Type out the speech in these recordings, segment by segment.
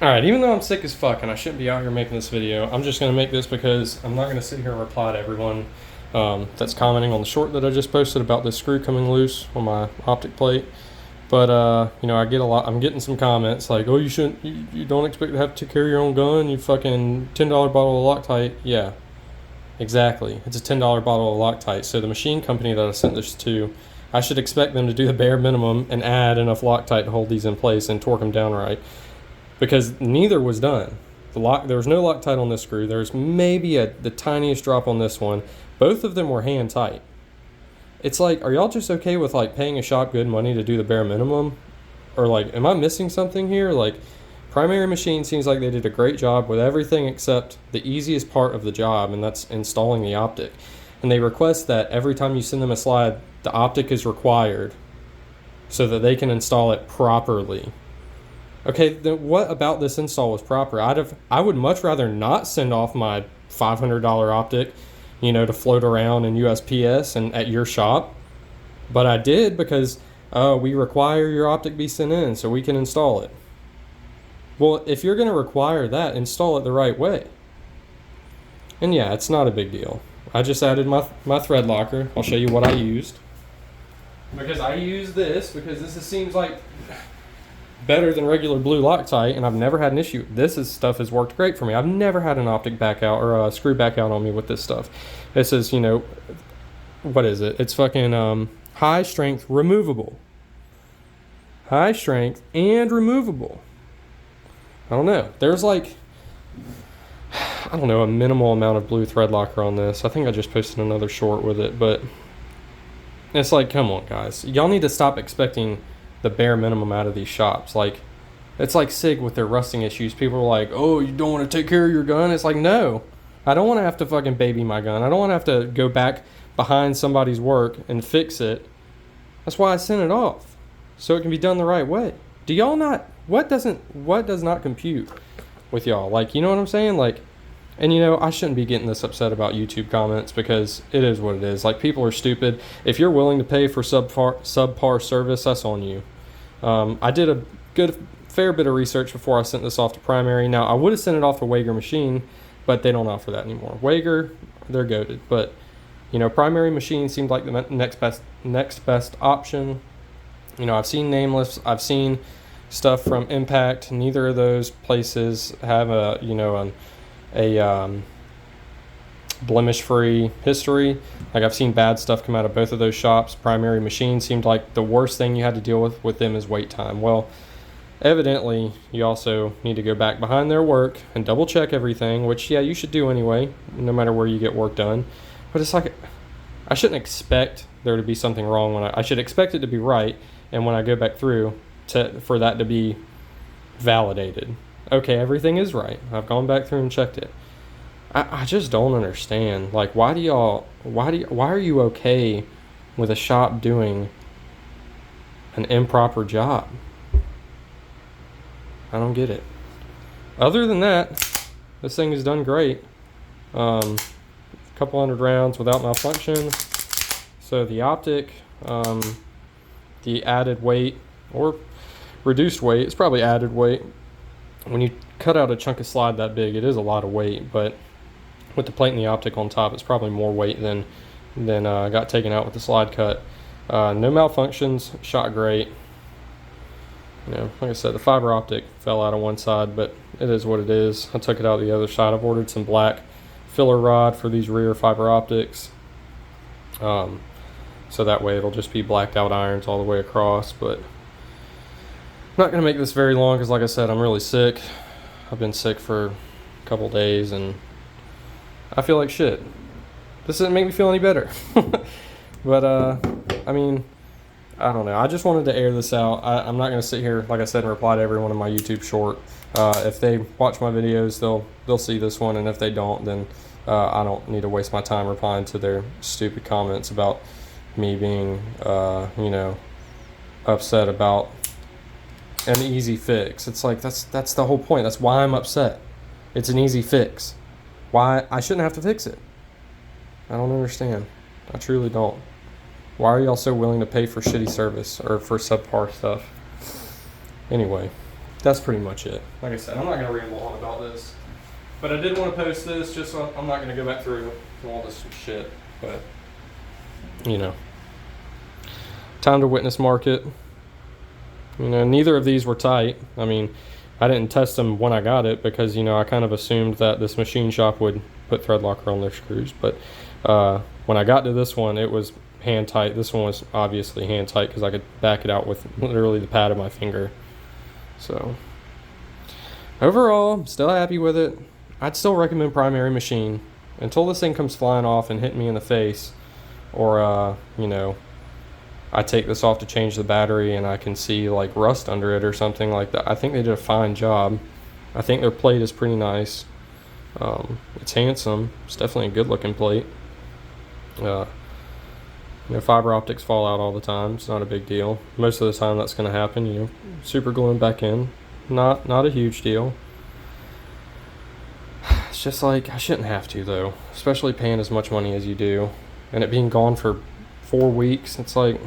Alright, even though I'm sick as fuck and I shouldn't be out here making this video, I'm just going to make this because I'm not going to sit here and reply to everyone that's commenting on the short that I just posted about this screw coming loose on my optic plate. But, I'm getting some comments like, oh, you don't expect to have to carry your own gun, you fucking $10 bottle of Loctite. Yeah, exactly. It's a $10 bottle of Loctite. So the machine company that I sent this to, I should expect them to do the bare minimum and add enough Loctite to hold these in place and torque them down right. Because neither was done. There was no Loctite on this screw. There's maybe the tiniest drop on this one. Both of them were hand tight. It's like, are y'all just okay with like paying a shop good money to do the bare minimum? Or like, am I missing something here? Like, Primary Machine seems like they did a great job with everything except the easiest part of the job, and that's installing the optic. And they request that every time you send them a slide, the optic is required so that they can install it properly. Okay, then what about this install was proper? I would much rather not send off my $500 optic, to float around in USPS and at your shop. But I did because we require your optic be sent in so we can install it. Well, if you're going to require that, install it the right way. And yeah, it's not a big deal. I just added my thread locker. I'll show you what I used. Because I use this because this seems like better than regular blue Loctite, and I've never had an issue. Stuff has worked great for me. I've never had an optic back out or a screw back out on me with this stuff. This is, what is it? It's fucking high strength removable. High strength and removable. I don't know. There's like, I don't know, a minimal amount of blue thread locker on this. I think I just posted another short with it, but it's like, come on, guys. Y'all need to stop expecting the bare minimum out of these shops. Like, it's like SIG with their rusting issues. People are like, oh, you don't want to take care of your gun? It's like, no. I don't want to have to fucking baby my gun. I don't want to have to go back behind somebody's work and fix it. That's why I sent it off, so it can be done the right way. Do y'all not, what does not compute with y'all? Like, you know what I'm saying? Like, and I shouldn't be getting this upset about YouTube comments because it is what it is. Like, people are stupid. If you're willing to pay for subpar service, that's on you. I did a fair bit of research before I sent this off to Primary. Now, I would have sent it off to Wager Machine, but they don't offer that anymore. Wager, they're goated. But, Primary Machine seemed like the next best option. I've seen Nameless. I've seen stuff from Impact. Neither of those places have a blemish-free history. Like, I've seen bad stuff come out of both of those shops. Primary Machine seemed like the worst thing you had to deal with them is wait time. Well, evidently, you also need to go back behind their work and double check everything, which, yeah, you should do anyway, no matter where you get work done. But it's like, I shouldn't expect there to be something wrong when I should expect it to be right, and when I go back through for that to be validated. Okay, everything is right. I've gone back through and checked it. I just don't understand. Like, why are you okay with a shop doing an improper job? I don't get it. Other than that, this thing is done great. A couple hundred rounds without malfunction. So the optic, the added weight or reduced weight, it's probably added weight. When you cut out a chunk of slide that big, it is a lot of weight, but with the plate and the optic on top, it's probably more weight than got taken out with the slide cut. No malfunctions, shot great. Like I said, the fiber optic fell out of one side, but it is what it is. I took it out the other side. I've ordered some black filler rod for these rear fiber optics. So that way it'll just be blacked out irons all the way across, but I'm not going to make this very long because, like I said, I'm really sick. I've been sick for a couple days and I feel like shit. This doesn't make me feel any better. But, I don't know. I just wanted to air this out. I'm not going to sit here, like I said, and reply to everyone in my YouTube short. If they watch my videos, they'll see this one, and if they don't, then I don't need to waste my time replying to their stupid comments about me being, upset about an easy fix. It's like, that's the whole point. That's why I'm upset. It's an easy fix. Why I shouldn't have to fix it. I don't understand. I truly don't. Why are y'all so willing to pay for shitty service or for subpar stuff? Anyway, that's pretty much it. Like I said, I'm not going to ramble on about this. But I did want to post this just so I'm not going to go back through all this shit. But, you know, time to witness market. You know, neither of these were tight. I mean, I didn't test them when I got it because, you know, I kind of assumed that this machine shop would put thread locker on their screws. But when I got to this one, it was hand tight. This one was obviously hand tight because I could back it out with literally the pad of my finger. So overall, I'm still happy with it. I'd still recommend primary machine until this thing comes flying off and hitting me in the face, or you know, I take this off to change the battery and I can see like rust under it or something like that. I think they did a fine job. I think their plate is pretty nice. It's handsome. It's definitely a good looking plate. You know, fiber optics fall out all the time. It's not a big deal. Most of the time that's going to happen. You know, super gluing back in. Not a huge deal. It's just like, I shouldn't have to though, especially paying as much money as you do and it being gone for 4 weeks. It's like,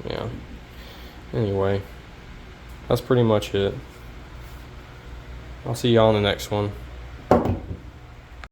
yeah. Anyway, that's pretty much it. I'll see y'all in the next one.